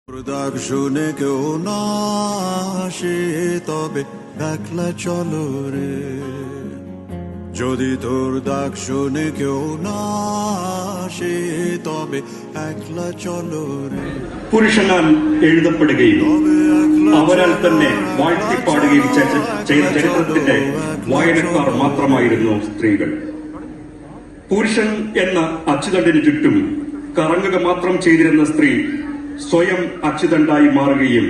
ডাক শুনে কেউ না আসে তবে একলা চলো রে, যদি তোর ডাক শুনে কেউ না আসে তবে একলা চলো রে. പുരുഷനാൽ എഴുതപ്പെടുകയും അവരാൽ തന്നെ വാഴ്ത്തിപ്പാടുകയും ചെയ്ത ചരിത്രത്തിന്റെ വായനക്കാർ മാത്രമായിരുന്നു സ്ത്രീകൾ. പുരുഷൻ എന്ന അച്ചുതണ്ടിന് ചുറ്റും കറങ്ങുക മാത്രം ചെയ്തിരുന്ന സ്ത്രീ സ്വയം അച്ചുതണ്ടായി മാറുകയും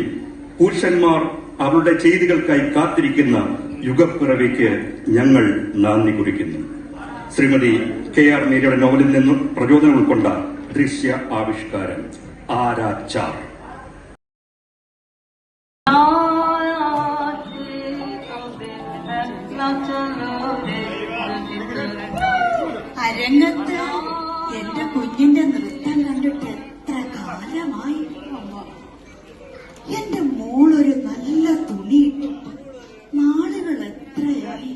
പുരുഷന്മാർ അവരുടെ ചെയ്തികൾക്കായി കാത്തിരിക്കുന്ന യുഗപ്പിറവിക്ക് ഞങ്ങൾ നന്ദി കുറിക്കുന്നു. ശ്രീമതി KR മീരയുടെ നോവലിൽ നിന്നും പ്രചോദനം ഉൾക്കൊണ്ട ദൃശ്യ ആവിഷ്കാരം ആരാച്ചാർ. അരങ്ങത്ത് എന്റെ കുഞ്ഞിന്റെ നൃത്തം കണ്ടിട്ട് എത്ര കാലമായി. എന്റെ മോളൊരു നല്ല തുണി ഇട്ടിട്ട് നാളുകൾ എത്രയായി.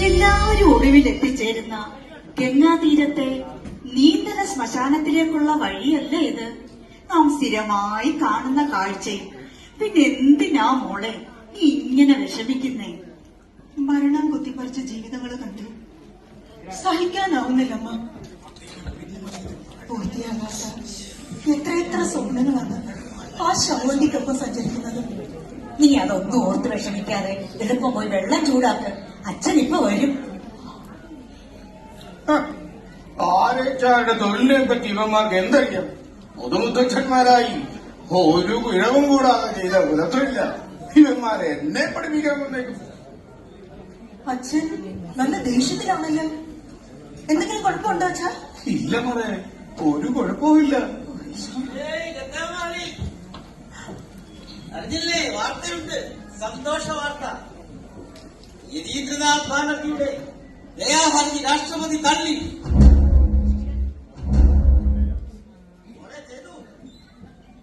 എല്ലാവരും ഒടുവിൽ എത്തിച്ചേരുന്ന ഗംഗാതീരത്തെ നീന്തല ശ്മശാനത്തിലേക്കുള്ള വഴിയല്ല ഇത്. നാം സ്ഥിരമായി കാണുന്ന കാഴ്ചയും. പിന്നെ എന്തിനാ മോളെ നീ ഇങ്ങനെ വിഷമിക്കുന്നേ? മരണം കുത്തിപ്പറിച്ച ജീവിതങ്ങൾ കണ്ടു സഹിക്കാനാവുന്നില്ലമ്മ. പൂർത്തിയാകാത്ത എത്ര സ്വപ്നങ്ങളാണ് ആ ശവണ്ടിക്കൊപ്പം സഞ്ചരിക്കുന്നത്. നീ അതൊന്നും ഓർത്ത് വിഷമിക്കാതെ എളുപ്പം പോയി വെള്ളം ചൂടാക്ക്. അച്ഛൻ ഇപ്പൊ വരും. ആരച്ചാരുടെ തൊഴിലിനെ പറ്റി ഇവന്മാർക്ക് എന്തറിയാം? മുതുമുത്തച്ഛന്മാരായി ഒരു പിഴവും കൂടാതെ ചെയ്ത കുലത്തൊഴില്ല ഇവന്മാരെ എന്നെ പഠിപ്പിക്കാൻ വന്നേക്കും. അച്ഛൻ നല്ല ദേഷ്യത്തിലാണല്ലോ. എന്തെങ്കിലും കുഴപ്പമുണ്ടോ അച്ഛാ? ഇല്ല മോളെ, ഒരു കുഴപ്പവുമില്ല. അറിഞ്ഞില്ലേ? വാർത്തയുണ്ട്, സന്തോഷ വാർത്ത. യതീന്ദ്രനാഥ് ബാനർജിയുടെ ദയാഹർജി രാഷ്ട്രപതി തള്ളി.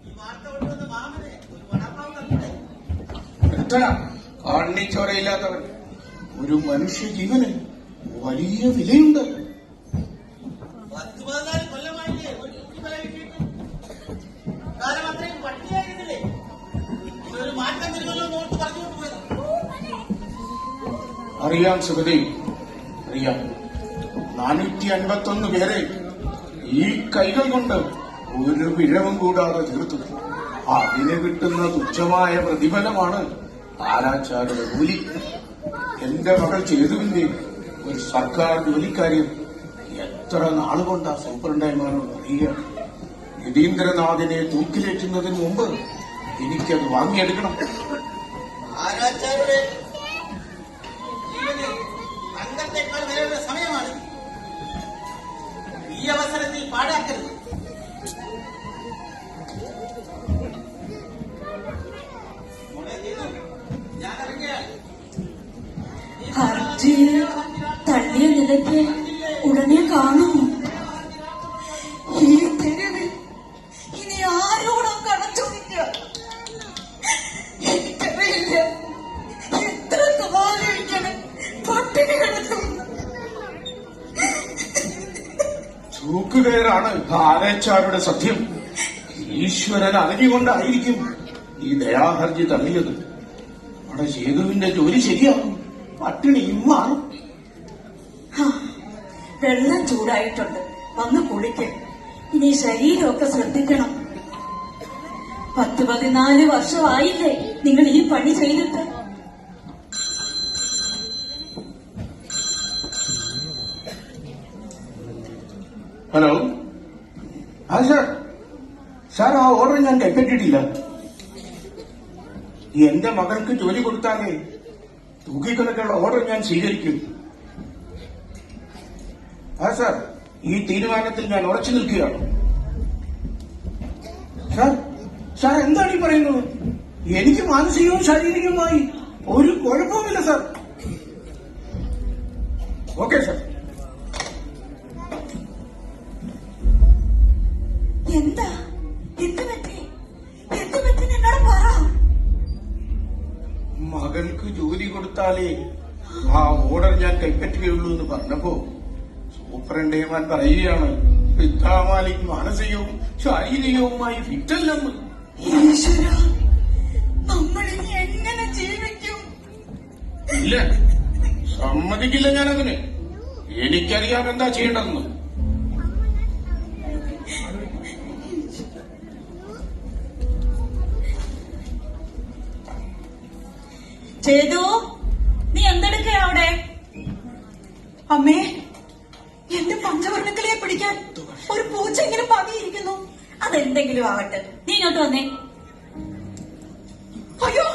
ഈ വാർത്ത കൊണ്ടുവന്ന മാമനെ ഒരു വടപ്പാവ് തന്നിട്ടേ. കണ്ണിച്ചോരയില്ലാത്തവൻ. ഒരു മനുഷ്യ ജീവന് വലിയ വിലയുണ്ട്. 10-14 കൊല്ലമായില്ലേ ഒരു കുട്ടിമല കിട്ടിയിട്ട്? കാലം അത്രയും പട്ടിയായിരുന്നില്ലേ? ഇതൊരു മാറ്റം വരുമല്ലോ നോട്ട് പറഞ്ഞുകൊണ്ട് പോയത്. അറിയാം സുഗതി, അറിയാം. 451 പേരെ ഈ കൈകൾ കൊണ്ട് ഒരു പിഴവും കൂടാതെ തീർത്തു. അതിന് കിട്ടുന്ന തുച്ഛമായ പ്രതിഫലമാണ് ആരാച്ചാരുടെ കൂലി. എന്റെ മകൾ ചേതുവിന്റെ ഒരു സർക്കാർ ജോലിക്കാര്യം എത്ര നാളുകൊണ്ടാ സൂപ്രണ്ടായിമാരോട് അറിയുക. യതീന്ദ്രനാഥിനെ തൂക്കിലേറ്റുന്നതിന് മുമ്പ് എനിക്കത് വാങ്ങിയെടുക്കണം. ആരാച്ചാരുടെ ജീവന് തങ്കത്തെക്കാൾ വിലയുള്ള സമയമാണ്. ഈ അവസരത്തിൽ പാഴാക്കരുത്. ഞാൻ ഇറങ്ങിയാൽ ഹർജി തള്ളിയ നിലയ്ക്ക് ഉടനെ കാണുമോ? ഈ തെരുവിൽ ഇനി ആരോടും കടം ചോദിക്കുക. എനിക്കറിയില്ല എത്ര കാലം ഇങ്ങനെ പട്ടിണി കിടക്കും. തൂക്കുകയറാണ് ആരാച്ചാരുടെ സത്യം. ഈശ്വരൻ അറിഞ്ഞുകൊണ്ടായിരിക്കും ഈ ദയാഹർജി തള്ളിയത്. അവിടെ ചേതുവിന്റെ ജോലി ശരിയാകും, പട്ടിണിയും മാറും. വെള്ളം ചൂടായിട്ടുണ്ട്, വന്ന് കുളിക്ക്. ഇനി ശരീരമൊക്കെ ശ്രദ്ധിക്കണം. 10-14 വർഷമായില്ലേ നിങ്ങൾ ഈ പണി ചെയ്തിട്ട്? ഹലോ, ആ സാർ ആ ഓർഡർ ഞാൻ കേട്ടിട്ടില്ല. എന്റെ മകൾക്ക് ജോലി കൊടുത്താലേ തൂക്കിക്കൊലക്കുള്ള ഓർഡർ ഞാൻ സ്വീകരിക്കും. ആ സാർ, ഈ തീരുമാനത്തിൽ ഞാൻ ഉറച്ചു നിൽക്കുകയാണ്. സാർ എന്താണ് ഈ പറയുന്നത്? എനിക്ക് മാനസികവും ശാരീരികവുമായി ഒരു കുഴപ്പവുമില്ല സാർ. Okay sir. എന്താ എന്ത് പറ്റി എന്നോട് പറ. മകൾക്ക് ജോലി കൊടുത്താലേ ആ ഓർഡർ ഞാൻ കൈപ്പറ്റുകയുള്ളൂ എന്ന് പറഞ്ഞപ്പോ സൂപ്രണ്ടേമാൻ പറയുകയാണ് വിദ്യാമാലിക് മാനസികവും ശാരീരികവുമായി ഫിറ്റല്ലെന്ന്. ഈശ്വര, നമ്മളിനി എങ്ങനെ ജീവിക്കും? ഇല്ല, സമ്മതിക്കില്ല ഞാനതിന്. എനിക്കറിയാം എന്താ ചെയ്യേണ്ടതെന്ന്. ചേതു, നീ എന്തെടുക്കയാ അവിടെ? അമ്മേ, എന്റെ പഞ്ചവർണ്ണക്കിളിയെ പിടിക്കാൻ ഒരു പൂച്ച ഇങ്ങനെ പതിയിരിക്കുന്നു. അതെന്തെങ്കിലും ആവട്ടെ, നീ ഇങ്ങോട്ട് വന്നേ. അയ്യോ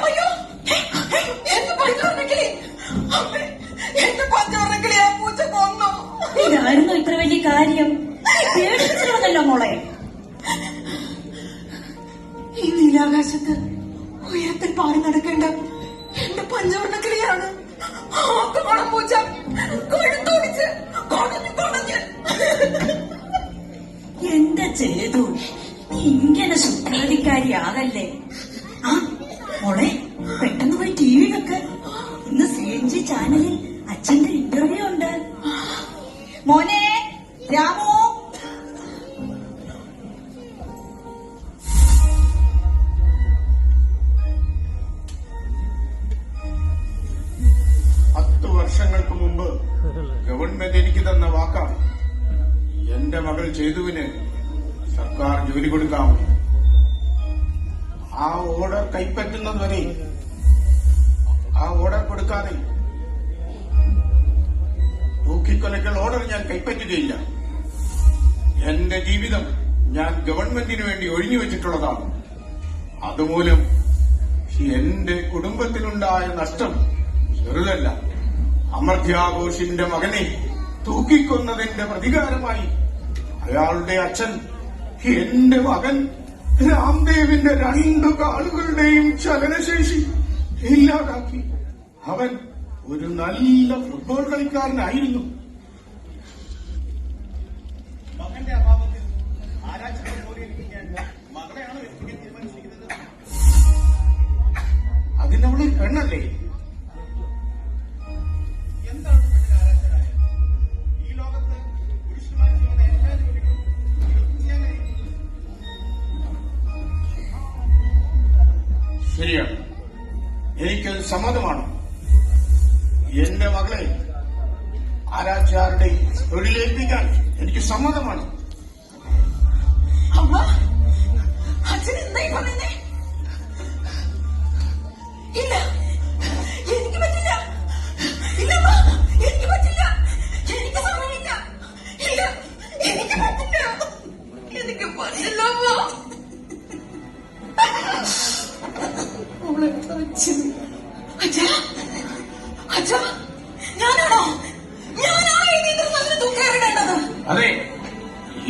അയ്യോ, എന്റെ പഞ്ചവർണ്ണക്കിളി! അമ്മേ, എന്റെ പഞ്ചവർണ്ണക്കിളി ആ പൂച്ച കൊന്നു. ഇതായിരുന്നു ഇത്ര വലിയ കാര്യം? പേടിപ്പിച്ചിരുന്നല്ലോ മോളെ. ഈ നീലാകാശത്ത് ഉയരത്തിൽ പാറി നടക്കേണ്ട എന്റെ പഞ്ചവർണ്ണക്കിളിയാണ് പൂച്ച കൊഴുത്തോടിച്ച് കൊടഞ്ഞ്. എന്റെ ചെയ്തു, നീ ഇങ്ങനെ ശുദ്ധാധികാരിയാകല്ലേ. ആ മോളെ, പെട്ടെന്ന് പോയി ടി വി വെക്ക്. ഇന്ന് CNG ചാനലിൽ അച്ഛന്റെ ഇന്റർവ്യൂ ഉണ്ട്. മോനെ രാമോ, 10 വർഷങ്ങൾക്ക് മുമ്പ് ഗവൺമെന്റ് എനിക്ക് തന്ന വാക്കാണ് എന്റെ മകൾ ചേതുവിന് സർക്കാർ ജോലി കൊടുക്കാമെന്ന്. ആ ഓർഡർ കൈപ്പറ്റുന്നതുവരെ ആ ഓർഡർ കൊടുക്കാതെ തൂക്കിക്കൊലക്കൽ ഓർഡർ ഞാൻ കൈപ്പറ്റുകയില്ല. എന്റെ ജീവിതം ഞാൻ ഗവൺമെന്റിന് വേണ്ടി ഒഴിഞ്ഞു വെച്ചിട്ടുള്ളതാണ്. അതുമൂലം എന്റെ കുടുംബത്തിനുണ്ടായ നഷ്ടം ചെറുതല്ല. അമർത്യാഘോഷിന്റെ മകനെ തൂക്കിക്കൊന്നതിന്റെ പ്രതികാരമായി അയാളുടെ അച്ഛൻ എന്റെ മകൻ രാംദേവിന്റെ 2 കാലുകളുടെയും ചലനശേഷി ഇല്ലാതാക്കി. അവൻ ഒരു നല്ല ഫുട്ബോൾ കളിക്കാരനായിരുന്നു. മകന്റെ അഭാവത്തിൽ ആരാച്ചനെ ജോലിയെടുപ്പിക്കാൻ മകളെയാണ് എത്തിക്കാൻ തീരുമാനിച്ചിരിക്കുന്നത്. അതിനവള് പെണ്ണല്ലേ? എന്താണ് പെണ്ണിന് ആരാച്ചനായ? ഈ ലോകത്ത് പുരുഷന്മാർ ചെയ്യുന്ന എല്ലാ ജോലികളും സ്ത്രീകൾക്ക് ചെയ്യാൻ കഴിയും. ശരിയാണ്, എനിക്ക് സമ്മതമാണ്. എന്റെ മകളെ ആരാച്ചാരുടെ തൊഴിലേൽപ്പിക്കാൻ എനിക്ക് സമ്മതമാണ്. അമ്മ, അച്ഛൻ എന്തായി പറയുന്നേ? ഇല്ല, എനിക്ക് പറ്റില്ല. ഇല്ല അമ്മ, എനിക്ക് പറ്റില്ല. എനിക്ക് സമയമില്ല. ഇല്ല, എനിക്ക് പറ്റില്ല. എനിക്ക് പറ്റില്ല അമ്മ. അച്ഛാ, അച്ഛാ, ഞാനാണോ ഈ നേതൃത്വത്തിന് തൂക്കേറിടേണ്ടത്? അതെ,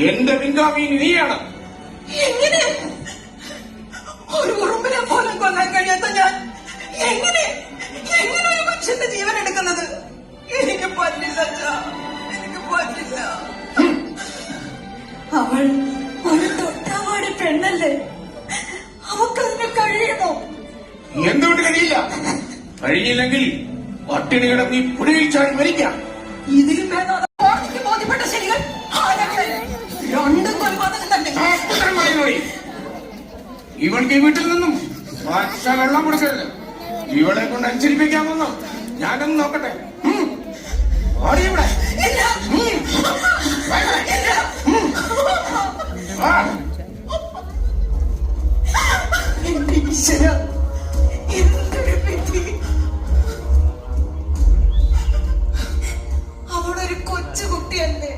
എന്റെ പിൻഗാമി നീയാണ്. എങ്ങനെ? ഒരു ഉറുമ്പിനെ പോലും കൊല്ലാൻ കഴിയാത്ത ഞാൻ എങ്ങനെ ഒരു മനുഷ്യന്റെ ജീവൻ എടുക്കുന്നത്? എനിക്ക് പറ്റില്ല അച്ഛാ, എനിക്ക് പറ്റില്ല. അവൾ ഒരു തൊട്ടാവാടി പെണ്ണല്ലേ, അവക്കതിന് കഴിയുമോ? എന്തുകൊണ്ട് കഴിയില്ല? കഴിഞ്ഞില്ലെങ്കിൽ പട്ടിണി കിടന്ന് ഈ പുഴയിൽ ചാടി മരിക്കാം. ഇതിലും ഭേദം കോടതിക്ക് ബോധ്യപ്പെട്ട ശരികൾ രണ്ടും കൊലപാതകം തന്നെ. ഇവൾക്ക് ഈ വീട്ടിൽ നിന്നും പച്ച വെള്ളം കൊടുക്കരുത്. ഇവളെ കൊണ്ട് അനുസരിപ്പിക്കാമെന്നോ? ഞാനൊന്ന് നോക്കട്ടെ. ഓടി ഇവിടെ. ഇല്ല. ഇല്ല. എന്റെ ഈശ്വര, എന്തൊരു വിധി. അവളൊരു കൊച്ചുകുട്ടിയല്ലേ,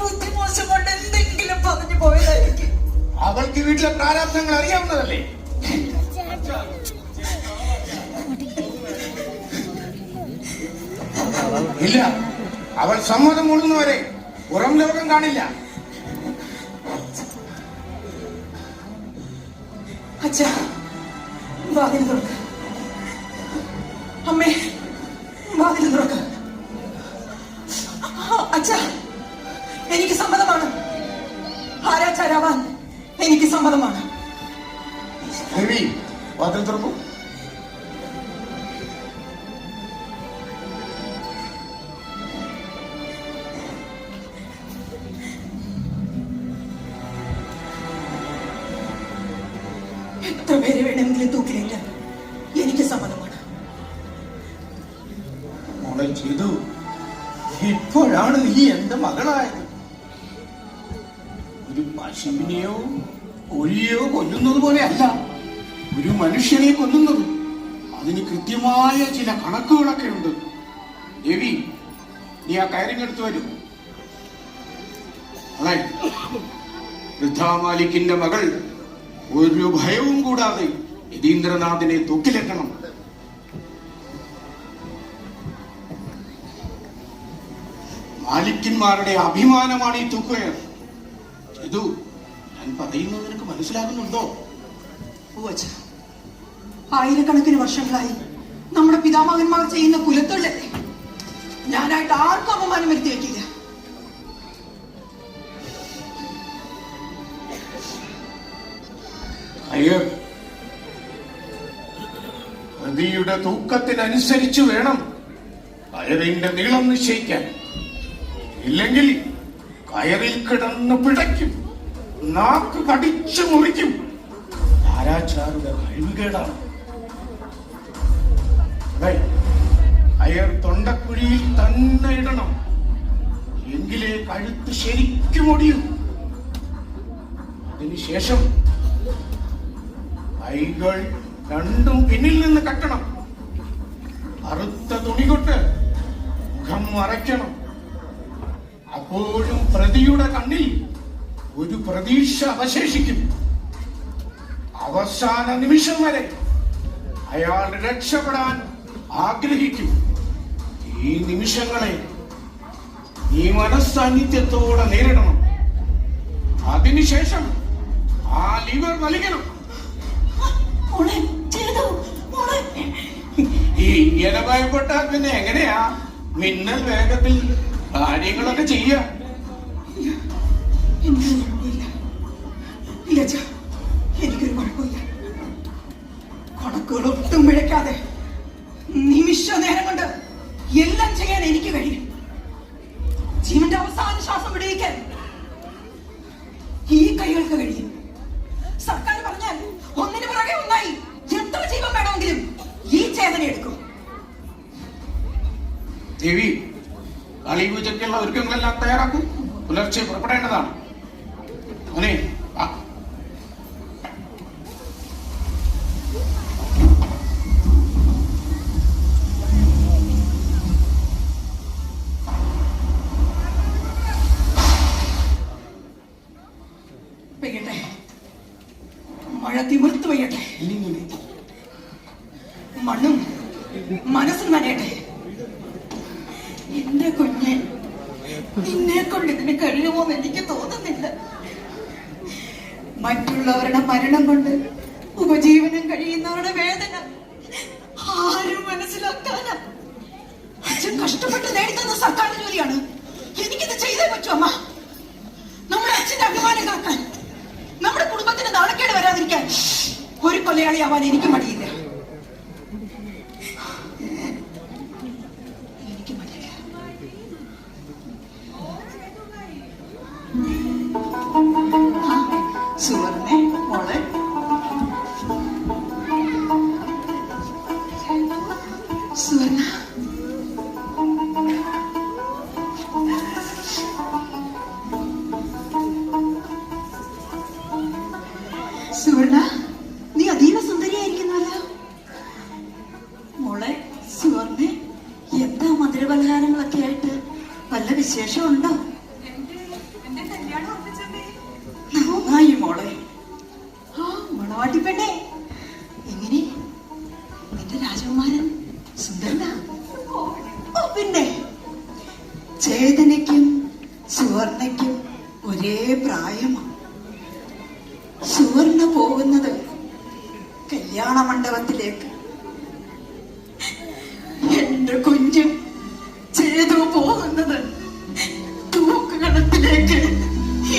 ബുദ്ധിമോശം കൊണ്ട് എന്തെങ്കിലും പറഞ്ഞു പോയതായിരിക്കും. അവൾക്ക് വീട്ടിലെ പ്രാരാബ്ദങ്ങൾ അറിയാവുന്നതല്ലേ? ഇല്ല, അവൾ സമ്മതം മൂടുന്നവരെ പുറം ലോകം കാണില്ല. അച്ഛാ, വാതിൽ തുറക്ക്. അമ്മേ, വാതിൽ തുറക്ക്. അച്ഛാ, എനിക്ക് സമ്മതമാണ്. ആരാച്ചാരാവാൻ എനിക്ക് സമ്മതമാണ്. ദേവി, വാതിൽ തുറക്കൂ. എത്ര പേര് വേണമെങ്കിലും തൂക്കിലേറ്റാൻ എനിക്ക് സമ്മതമാണ്. മോളെ ചെയ്തു, ഇപ്പോഴാണ് നീ എന്റെ മകളായത്. ഒരു പശുവിനെയോ കോഴിയോ കൊല്ലുന്നത് പോലെയല്ല ഒരു മനുഷ്യനെ കൊല്ലുന്നത്. അതിന് കൃത്യമായ ചില കണക്കുകളൊക്കെ ഉണ്ട്. ദേവി, നീ ആ കയറിങ്ങെടുത്ത് വരൂ. അതെ, വൃദ്ധാമാലിക്കിന്റെ മകൾ ഒരു ഭയവും കൂടാതെ യതീന്ദ്രനാഥിനെ തൂക്കിലെത്തണം. മാലിക്കന്മാരുടെ അഭിമാനമാണ് ഈ തൂക്കുകയർ. ഇത് ഞാൻ പറയുന്നത് നിനക്ക് മനസ്സിലാകുന്നുണ്ടോ? ആയിരക്കണക്കിന് വർഷങ്ങളായി നമ്മുടെ പിതാമഹന്മാർ ചെയ്യുന്ന കുലത്തൊഴിലല്ലേ. ഞാനായിട്ട് ആർക്കും അപമാനം വരുത്തി വെക്കില്ല. അയ്യർ, പ്രതിയുടെ തൂക്കത്തിനനുസരിച്ച് വേണം കയറിന്റെ നീളം നിശ്ചയിക്കാൻ. ഇല്ലെങ്കിൽ കയറിൽ കിടന്ന് പിടയ്ക്കും, നാക്ക് കടിച്ചു മുറിക്കും. ആരാച്ചാരുടെ കഴിവുകേടാണ്. അയർ തൊണ്ടക്കുഴിയിൽ തന്നെ ഇടണം, എങ്കിലേ കഴുത്ത് ശരിക്കും ഒടിയും. അതിനുശേഷം കൈകൾ രണ്ടും പിന്നിൽ നിന്ന് കെട്ടണം. അറുത്ത തുണി കൊണ്ട് മുഖം മറയ്ക്കണം. അപ്പോഴും പ്രതിയുടെ കണ്ണിൽ ഒരു പ്രതീക്ഷ അവശേഷിക്കും. അവസാന നിമിഷം വരെ അയാൾ രക്ഷപ്പെടാൻ ആഗ്രഹിക്കും. ഈ നിമിഷങ്ങളെ നീ മനസ്സാന്നിധ്യത്തോടെ നേരിടണം. അതിനുശേഷം ആ ലിവർ വലിക്കണം. ഇങ്ങനെ ഭയപ്പെട്ടാൽ പിന്നെ എങ്ങനെയാ മിന്നൽ വേഗത്തിൽ കാര്യങ്ങളൊക്കെ ചെയ്യാ? എനിക്കൊരു കുഴപ്പമില്ല. കണക്കുകൾ ഒട്ടും പിഴയ്ക്കാതെ നിമിഷ നേരം കൊണ്ട് എല്ലാം ചെയ്യാൻ എനിക്ക് കഴിയും. ജീവന്റെ അവസാന ശ്വാസം വിടുവിക്കാൻ ഈ കൈകൾക്ക് കഴിയും. സർക്കാർ പറഞ്ഞാൽ ഒന്നിനു പുറകെ ഒന്നായി എത്ര ജീവൻ വേണമെങ്കിലും ഈ ചേതന എടുക്കും. ദേവി, കളിപൂജയ്ക്കുള്ള ഒരുക്കങ്ങളെല്ലാം തയ്യാറാക്കും. പുലർച്ചെ പുറപ്പെടേണ്ടതാണ്. മോനെ, പെയ്യട്ടെ, മഴ തിമിർത്തു പെയ്യട്ടെ, മണ്ണും മനസ്സും നനയട്ടെ. എന്റെ കുഞ്ഞെ, നിന്നെ കൊണ്ട് ഇതിന് കഴിയുമോ എന്ന് എനിക്ക് തോന്നുന്നില്ല. മറ്റുള്ളവരുടെ മരണം കൊണ്ട് ഉപജീവനം കഴിയുന്നവരുടെ വേദന ആരും മനസ്സിലാക്കാനാ. അച്ഛൻ കഷ്ടപ്പെട്ട് നേടിത്തന്ന സർക്കാർ ജോലിയാണ്. എനിക്കിത് ചെയ്തേ പറ്റൂ അമ്മ. നമ്മുടെ അച്ഛന്റെ അഭിമാനം കാക്കാൻ, നമ്മുടെ കുടുംബത്തിന് നാണക്കേട് വരാതിരിക്കാൻ ഒരു കൊലയാളിയാവാൻ എനിക്ക് മടിയില്ല. എനിക്ക് മടിയില്ല. സുവർണേ, മോളെ, സുവർണ, സുവർണ, നീ അതീവ സുന്ദരിയായിരിക്കുന്നല്ലോ. മോളെ സുവർണെ, എന്താ മധുരപലഹാരങ്ങളൊക്കെ ആയിട്ട് വല്ല വിശേഷമുണ്ടോ? നന്നായി മോളെ. ആ മണവാട്ടിപ്പെണ്ണേ, എങ്ങനെ നിന്റെ രാജകുമാരൻ സുന്ദരനാ? ഓ പിന്നെ, ചേതനയ്ക്കും സുവർണയ്ക്കും ഒരേ പ്രായമാണ്. സുവർണ പോകുന്നത് കല്യാണ മണ്ഡപത്തിലേക്ക്, എന്റെ കുഞ്ഞും ചേതു പോകുന്നത് തൂക്കുകണത്തിലേക്ക്.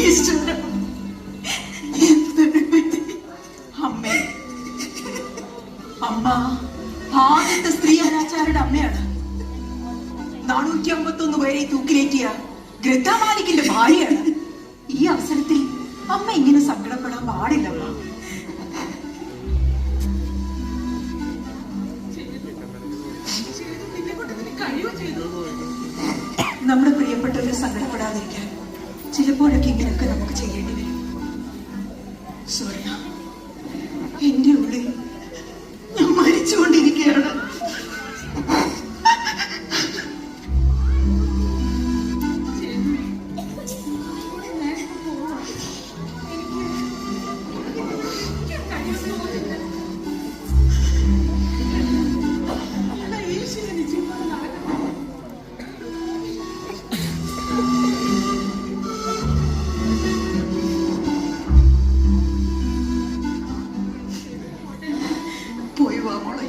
ഈശ്വരൻ, അമ്മ ആദ്യത്തെ സ്ത്രീ അനാചാരുടെ അമ്മയാണ്. 451 പേരെ തൂക്കിലേറ്റിയ ഗ്രദ്ദ മാലിക്കിന്റെ ഭാര്യയാണ്. ഈ അവസരത്തിൽ അമ്മ ഇങ്ങനെ സങ്കടപ്പെടാൻ പാടില്ലമ്മ. നമ്മുടെ പ്രിയപ്പെട്ടവരെ സങ്കടപ്പെടാതിരിക്കാൻ ചിലപ്പോഴൊക്കെ ഇങ്ങനെയൊക്കെ നമുക്ക് ചെയ്യേണ്ടി വരും. സോറിയ, എന്റെ ഉള്ളിൽ ഞാൻ മരിച്ചുകൊണ്ടിരിക്കുകയാണ്. പോയി വാ മോളെ.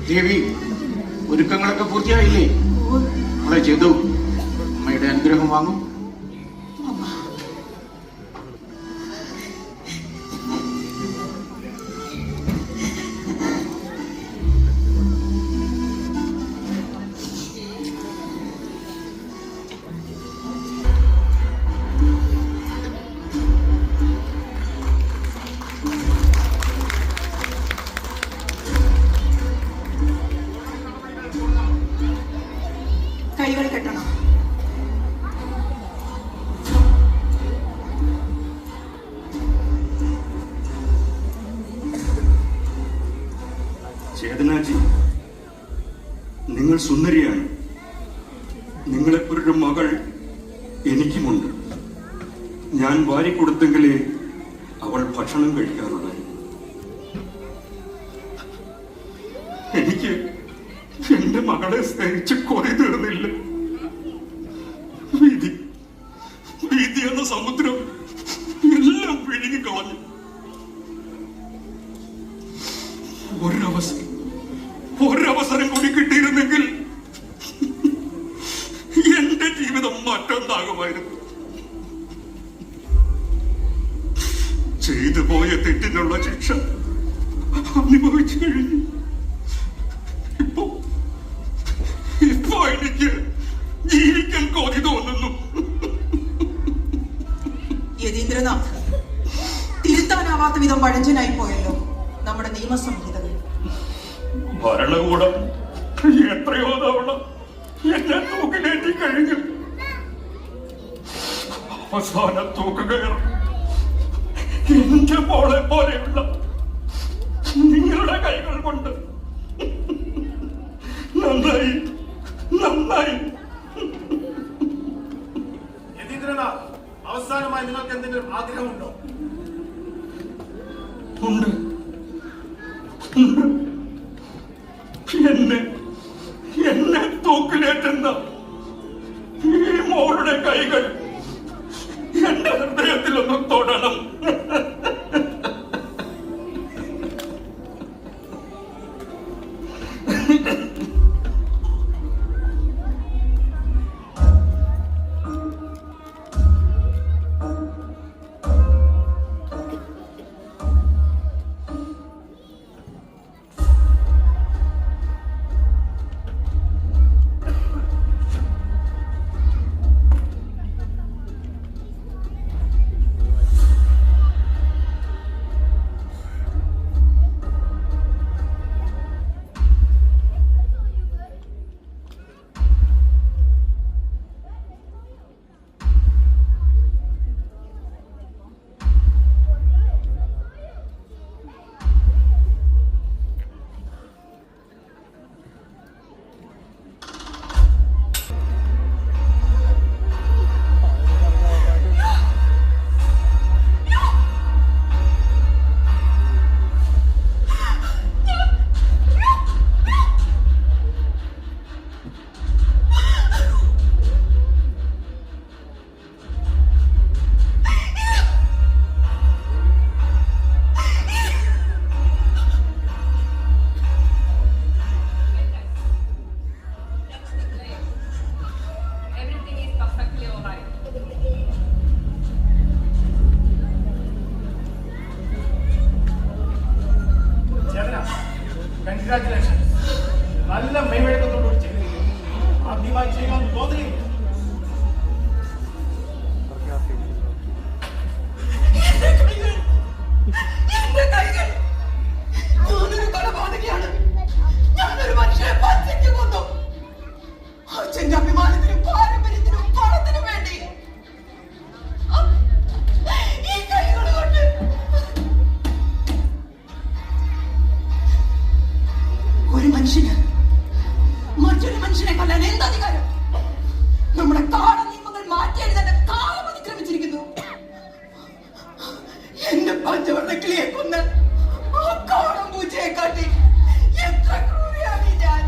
ദേവി, ഒരുക്കങ്ങളൊക്കെ പൂർത്തിയായില്ലേ? നമ്മളെ ചെയ്തു അമ്മയുടെ അനുഗ്രഹം വാങ്ങും. കൈകൾ കെട്ടണം. ചേതനാജി, നിങ്ങൾ സുന്ദരിയാണ്. നിങ്ങളെപ്പോലൊരു മകൾ എനിക്കുമുണ്ട്. ഞാൻ വാരിക്കൊടുത്തെങ്കിലേ അവൾ ഭക്ഷണം കഴിക്കാറുള്ളൂ. എനിക്ക് എന്റെ മകളെ സ്നേഹിച്ച് കൊതി തീർന്നില്ല. വീതി എന്ന സമുദ്രം എല്ലാം പിഴുകി കളഞ്ഞു. ഒരവസരം കൂടി കിട്ടിയിരുന്നെങ്കിൽ എന്റെ ജീവിതം മറ്റൊന്നാകുമായിരുന്നു. ചെയ്തു പോയ തെറ്റിനുള്ള ശിക്ഷ അനുഭവിച്ചു കഴിഞ്ഞു. ഇപ്പോ എനിക്ക് ജീവിക്കാൻ കൊതി തോന്നുന്നു. യതീന്ദ്രനാഥ്, തിരുത്താനാവാത്ത വിധം പഴഞ്ചനായി പോയല്ലോ നമ്മുടെ നിയമസംഹിതകൾ. ഭരണകൂടം എത്രയോ തവണ എന്നെ തൂക്കിലേറ്റി കഴിഞ്ഞു. അവസാന തൂക്കുകയർ എന്റെ മോളെ പോലെയുള്ള നിങ്ങളുടെ കൈകൾ കൊണ്ട്. നന്നായി നന്നായി. യതീന്ദ്രനാഥ്, അവസാനമായി നിങ്ങൾക്ക് എന്തെങ്കിലും ആഗ്രഹമുണ്ടോ? ഉണ്ട്. എന്നെ തൂക്കിലേറ്റുന്ന ഈ മോളുടെ കൈകൾ എന്റെ ഹൃദയത്തിലൊന്ന് തൊടണം. എന്റെ പഞ്ചവർണ്ണക്കിളിയെ കൊന്ന് ആ കോണം പൂച്ചയെ കാട്ടി എത്ര ക്രൂരിയാണ് ഞാൻ.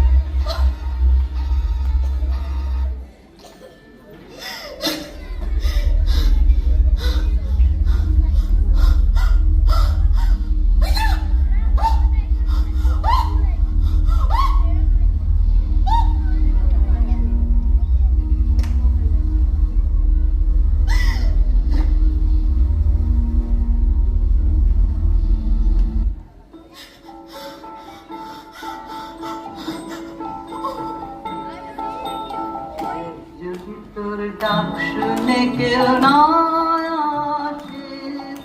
ডাক শুনে কেউ না আসে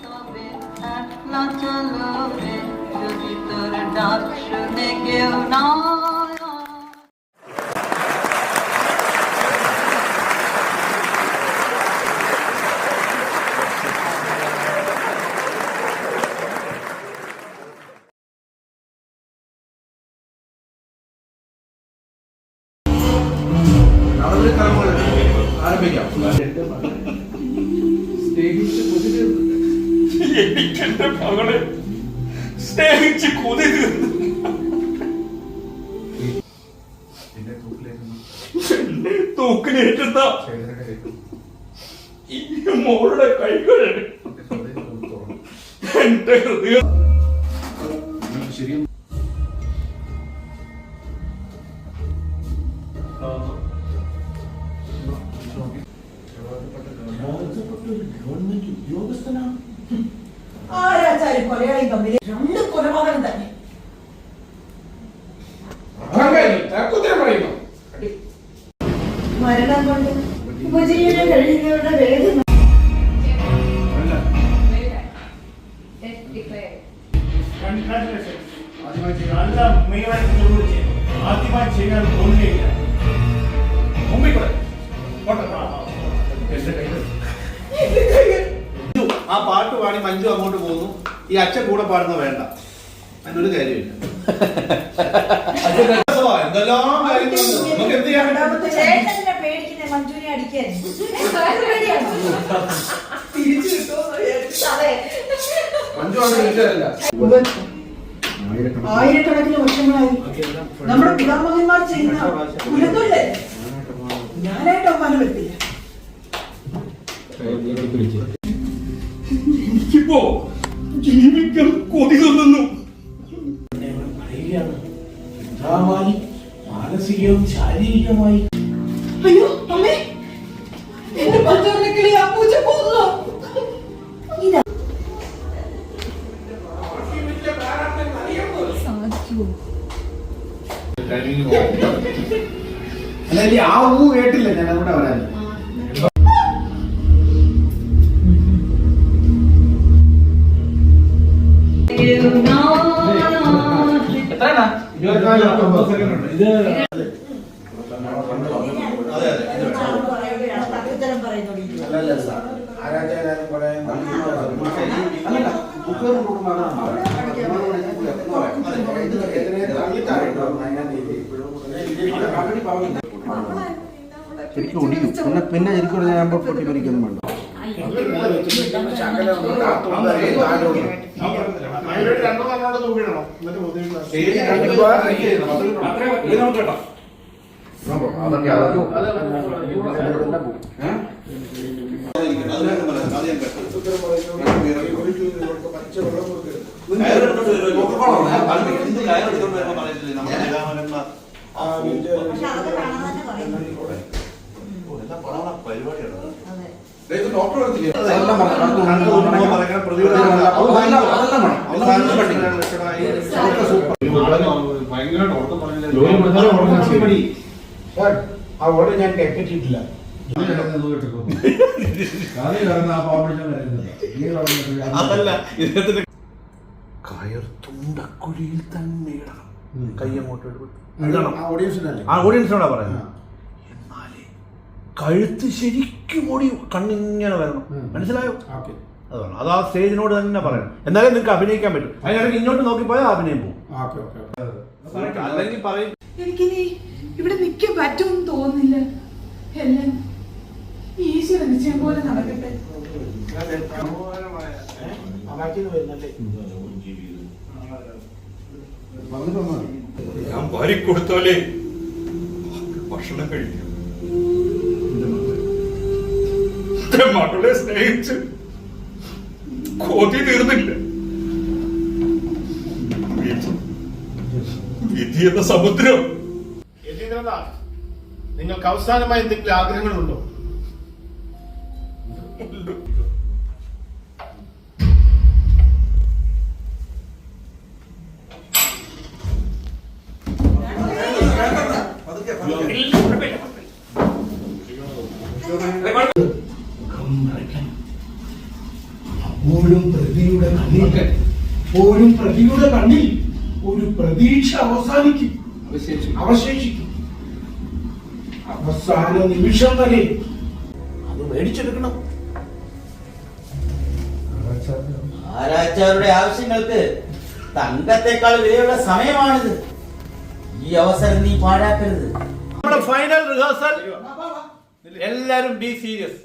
তবে একলা চলো রে, যদি তোর ডাক শুনে কেউ না എനിക്കെന്റെ മകളെ സ്നേഹിച്ച് കൊതി തൂക്കിലേറ്റുന്ന ഈ മോളുടെ കൈകൾ എന്റെ ഹൃദയം ആരാച്ചാലും കൊലയാളിയും തമ്മിൽ രണ്ട് കൊലപാതകം തന്നെ. മരണം കൊണ്ട് ഉപജീവനം കഴിയുന്നവരുടെ വേദന നല്ല മെയിനായിട്ട് ജോലി ചെയ്തു. ആദ്യമായി ചെയ്യാൻ തോന്നുകയില്ല. മുമ്പിൽ കൂടെ ആ പാട്ട് പാടി മഞ്ജു അങ്ങോട്ട് പോകുന്നു, ഈ അച്ഛൻ കൂടെ പാടുന്ന വേണ്ട, അതിനൊരു കാര്യമില്ല. എന്തെല്ലാം കാര്യങ്ങളുണ്ട്, നമുക്ക് എന്ത് ചെയ്യാൻ? ചേട്ടനെ പേടിക്കുന്ന മഞ്ജുവിനെ അടിക്കാൻ തിരിച്ചു മഞ്ജു ആണ് വീട്ടുകാരല്ല. ആയിരക്കണക്കിന് വർഷങ്ങളായി നമ്മുടെ പിതാമഹന്മാർ ചെയ്യുന്ന കുലത്തൊഴില് ഞാനായിട്ട് അവമാനം വരുത്തില്ല. എനിക്കിപ്പോ ജീവിക്കാൻ കൊതി തോന്നുന്നു. മാനസികവും ശാരീരികമായി. അയ്യോ അമ്മേ, എന്റെ പഞ്ചവർണ്ണക്കിളി ആ പൂച്ച കൊന്നു. ഇതാ അല്ലെങ്കിൽ ആ ഊ കേട്ടില്ല ഞാൻ അങ്ങോട്ട് വരാൻ. ശരിക്കും ഒടിയും. പിന്നെ ശരിക്കും ഞാൻ പൊട്ടി മരിക്കൊന്നും വേണ്ട. ആ ഓർഡർ ഞാൻ കേട്ടിട്ടില്ല. കയർ തുണ്ടക്കുഴിയിൽ തന്നെ ഇടണം. കൈ അങ്ങോട്ട് ഓഡിയൻസിനോടാ പറയുന്നത്. എന്നാലേ കഴുത്ത് ശരിക്കും ഓടി കണ്ണിങ്ങനെ വരണം. മനസ്സിലായോ? അതാണ് അത് ആ സ്റ്റേജിനോട് തന്നെ പറയണം. എന്നാലേ നിങ്ങൾക്ക് അഭിനയിക്കാൻ പറ്റും. അതിനിടയ്ക്ക് ഇങ്ങോട്ട് നോക്കിപ്പോയാൽ അഭിനയം പോകും. അല്ലെങ്കിൽ പറയും എനിക്കിനി ഇവിടെ നിൽക്കാൻ പറ്റുമെന്ന് തോന്നുന്നില്ല. എല്ലാം ഈശ്വര നിശ്ചയം പോലെ നടക്കട്ടെ. ഞാൻ വാരിക്കൊടുത്താലേ ഭക്ഷണം കഴിക്കും. മകളെ സ്നേഹിച്ച് കൊതി തീർന്നില്ല. വിധി എന്ന സമുദ്രം. യതീന്ദ്രനാഥ്, നിങ്ങൾക്ക് അവസാനമായി എന്തെങ്കിലും ആഗ്രഹങ്ങളുണ്ടോ? പോലും പ്രതിയുടെ കണ്ണിൽ ഒരു പ്രതീക്ഷ അവസാനിക്കും, അവശേഷിക്കും. അവസാന നിമിഷം വരെ അത് മേടിച്ചെടുക്കണം. ആരാച്ചാരുടെ ആവശ്യങ്ങൾക്ക് തങ്കത്തെക്കാൾ വിലയുള്ള സമയമാണിത്. ഈ അവസരം നീ പാഴാക്കരുത്. നമ്മുടെ ഫൈനൽ റിഹേഴ്സൽ എല്ലാരും ബി സീരിയസ്.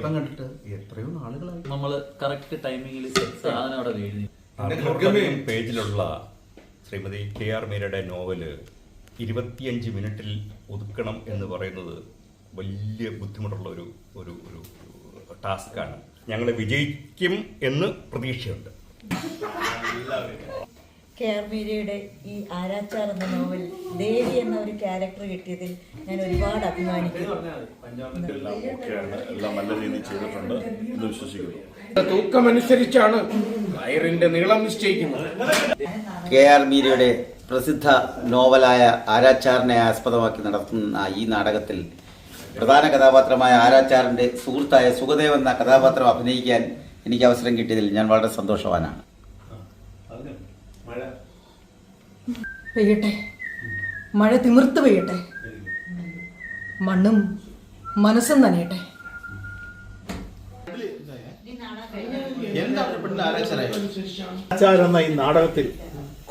കണ്ടിട്ട് എത്രയോ നാളുകളായി. നമ്മള് കറക്റ്റ് ടൈമിങ്ങിൽ സാധനം അവിടെ എഴുതി. 600 പേജിലുള്ള ശ്രീമതി KR മീരയുടെ നോവല് 25 മിനിറ്റിൽ ഒതുക്കണം എന്ന് പറയുന്നത് വലിയ ബുദ്ധിമുട്ടുള്ള ഒരു ഒരു ഒരു ടാസ്ക്കാണ്. ഞങ്ങൾ വിജയിക്കും എന്ന് പ്രതീക്ഷയുണ്ട്. KR മീരയുടെ ഈ ആരാച്ചാർ എന്ന നോവൽ ദേവി എന്ന ഒരു ക്യാരക്ടർ കിട്ടിയതിൽ ഞാൻ ഒരുപാട് അഭിമാനിക്കുന്നു. എല്ലാം നല്ല രീതിയിൽ ചെയ്തിട്ടുണ്ട് എന്ന് വിശ്വസിക്കുന്നു. തൂക്കമനുസരിച്ചാണ് കയറിന്റെ നീളം നിശ്ചയിക്കുന്നത്. KR മീരയുടെ പ്രസിദ്ധ നോവലായ ആരാച്ചാറിനെ ആസ്പദമാക്കി നടത്തുന്ന ഈ നാടകത്തിൽ പ്രധാന കഥാപാത്രമായ ആരാച്ചാറിന്റെ സുഹൃത്തായ സുഖദേവ് എന്ന കഥാപാത്രം അഭിനയിക്കാൻ എനിക്ക് അവസരം കിട്ടിയതിൽ ഞാൻ വളരെ സന്തോഷവാനാണ്. പെയ്യട്ടെ, മഴ തിമിർത്ത് പെയ്യട്ടെ, മണ്ണും മനസ്സും നനയട്ടെ. ആരാച്ചാർ എന്ന ഈ നാടകത്തിൽ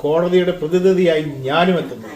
കോടതിയുടെ പ്രതിനിധിയായി ഞാനും എത്തുന്നു.